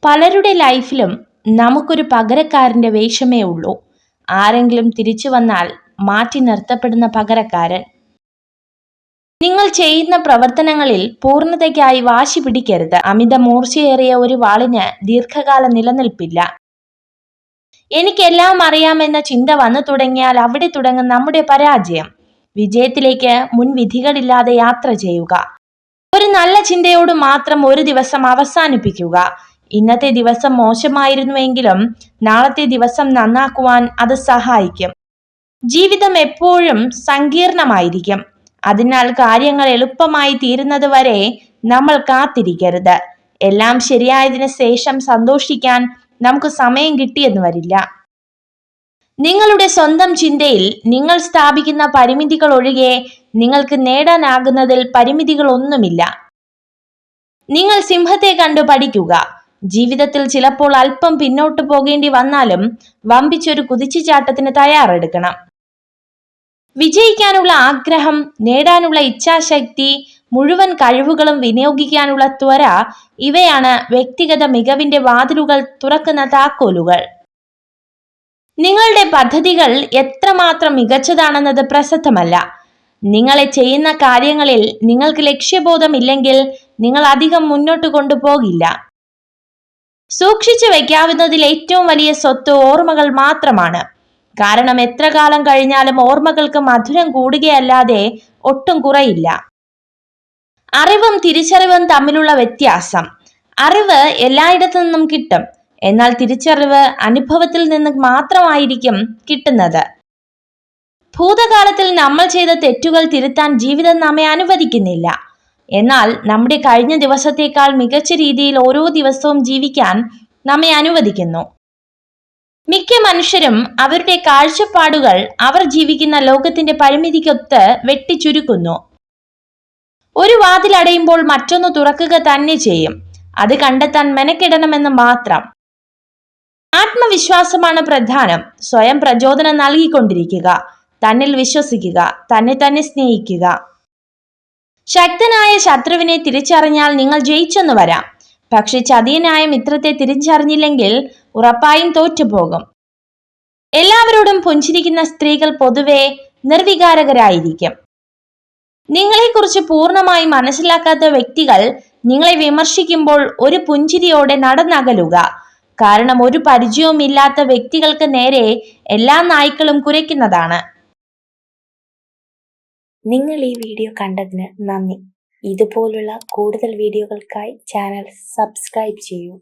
പലരുടെ ലൈഫിലും നമുക്കൊരു പകരക്കാരന്റെ വേഷമേ ഉള്ളൂ. ആരെങ്കിലും തിരിച്ചു വന്നാൽ മാറ്റി നിർത്തപ്പെടുന്ന പകരക്കാരൻ. നിങ്ങൾ ചെയ്യുന്ന പ്രവർത്തനങ്ങളിൽ പൂർണ്ണതയ്ക്കായി വാശി പിടിക്കരുത്. അമിത മൂർച്ചയേറിയ ഒരു വാളിന് ദീർഘകാല നിലനിൽപ്പില്ല. എനിക്കെല്ലാം അറിയാമെന്ന ചിന്ത വന്നു തുടങ്ങിയാൽ അവിടെ തുടങ്ങും നമ്മുടെ പരാജയം. വിജയത്തിലേക്ക് മുൻവിധികളില്ലാതെ യാത്ര ചെയ്യുക. ഒരു നല്ല ചിന്തയോട് മാത്രം ഒരു ദിവസം അവസാനിപ്പിക്കുക. ഇന്നത്തെ ദിവസം മോശമായിരുന്നുവെങ്കിലും നാളത്തെ ദിവസം നന്നാക്കുവാൻ അത് സഹായിക്കും. ജീവിതം എപ്പോഴും സങ്കീർണമായിരിക്കും. അതിനാൽ കാര്യങ്ങൾ എളുപ്പമായി തീരുന്നത് വരെ നമ്മൾ കാത്തിരിക്കരുത്. എല്ലാം ശരിയായതിനു ശേഷം സന്തോഷിക്കാൻ നമുക്ക് സമയം കിട്ടിയെന്ന് വരില്ല. നിങ്ങളുടെ സ്വന്തം ചിന്തയിൽ നിങ്ങൾ സ്ഥാപിക്കുന്ന പരിമിതികൾ ഒഴികെ നിങ്ങൾക്ക് നേടാനാകുന്നതിൽ പരിമിതികളൊന്നുമില്ല. നിങ്ങൾ സിംഹത്തെ കണ്ടു പഠിക്കുക. ജീവിതത്തിൽ ചിലപ്പോൾ അല്പം പിന്നോട്ട് പോകേണ്ടി വന്നാലും വമ്പിച്ചൊരു കുതിച്ചുചാട്ടത്തിന് തയ്യാറെടുക്കണം. വിജയിക്കാനുള്ള ആഗ്രഹം, നേടാനുള്ള ഇച്ഛാശക്തി, മുഴുവൻ കഴിവുകളും വിനിയോഗിക്കാനുള്ള ത്വര, ഇവയാണ് വ്യക്തിഗത മികവിന്റെ വാതിലുകൾ തുറക്കുന്ന താക്കോലുകൾ. നിങ്ങളുടെ പദ്ധതികൾ എത്രമാത്രം മികച്ചതാണെന്നത് പ്രസക്തമല്ല. നിങ്ങളെ ചെയ്യുന്ന കാര്യങ്ങളിൽ നിങ്ങൾക്ക് ലക്ഷ്യബോധമില്ലെങ്കിൽ നിങ്ങൾ അധികം മുന്നോട്ട് കൊണ്ടുപോകില്ല. സൂക്ഷിച്ചു വയ്ക്കാവുന്നതിൽ ഏറ്റവും വലിയ സ്വത്ത് ഓർമ്മകൾ മാത്രമാണ്. കാരണം എത്ര കാലം കഴിഞ്ഞാലും ഓർമ്മകൾക്ക് മധുരം കൂടുകയല്ലാതെ ഒട്ടും കുറയില്ല. അറിവും തിരിച്ചറിവും തമ്മിലുള്ള വ്യത്യാസം. അറിവ് എല്ലായിടത്തു നിന്നും കിട്ടും, എന്നാൽ തിരിച്ചറിവ് അനുഭവത്തിൽ നിന്ന് മാത്രമായിരിക്കും കിട്ടുന്നത്. ഭൂതകാലത്തിൽ നമ്മൾ ചെയ്ത തെറ്റുകൾ തിരുത്താൻ ജീവിതം നമ്മെ അനുവദിക്കുന്നില്ല. എന്നാൽ നമ്മുടെ കഴിഞ്ഞ ദിവസത്തേക്കാൾ മികച്ച രീതിയിൽ ഓരോ ദിവസവും ജീവിക്കാൻ നമ്മെ അനുവദിക്കുന്നു. മിക്ക മനുഷ്യരും അവരുടെ കാഴ്ചപ്പാടുകൾ അവർ ജീവിക്കുന്ന ലോകത്തിന്റെ പരിമിതിക്കൊത്ത് വെട്ടിച്ചുരുക്കുന്നു. ഒരു വാതിൽ അടയുമ്പോൾ മറ്റൊന്ന് തുറക്കുക തന്നെ ചെയ്യും. അത് കണ്ടെത്താൻ മെനക്കെടണമെന്ന് മാത്രം. ആത്മവിശ്വാസമാണ് പ്രധാനം. സ്വയം പ്രചോദനം നൽകിക്കൊണ്ടിരിക്കുക. തന്നിൽ വിശ്വസിക്കുക. തന്നെ സ്നേഹിക്കുക. ശക്തനായ ശത്രുവിനെ തിരിച്ചറിഞ്ഞാൽ നിങ്ങൾ ജയിച്ചെന്ന് വരാം. പക്ഷെ ചതിയനായ മിത്രത്തെ തിരിച്ചറിഞ്ഞില്ലെങ്കിൽ ഉറപ്പായും തോറ്റുപോകും. എല്ലാവരോടും പുഞ്ചിരിക്കുന്ന സ്ത്രീകൾ പൊതുവെ നിർവികാരകരായിരിക്കും. നിങ്ങളെക്കുറിച്ച് പൂർണ്ണമായി മനസ്സിലാക്കാത്ത വ്യക്തികൾ നിങ്ങളെ വിമർശിക്കുമ്പോൾ ഒരു പുഞ്ചിരിയോടെ നടന്നകലുക. കാരണം ഒരു പരിചയവുമില്ലാത്ത വ്യക്തികൾക്ക് നേരെ എല്ലാ നായ്ക്കളും കുരയ്ക്കുന്നതാണ്. നിങ്ങൾ ഈ വീഡിയോ കണ്ടതിന് നന്ദി. ഇതുപോലുള്ള കൂടുതൽ വീഡിയോകൾക്കായി ചാനൽ സബ്സ്ക്രൈബ് ചെയ്യൂ.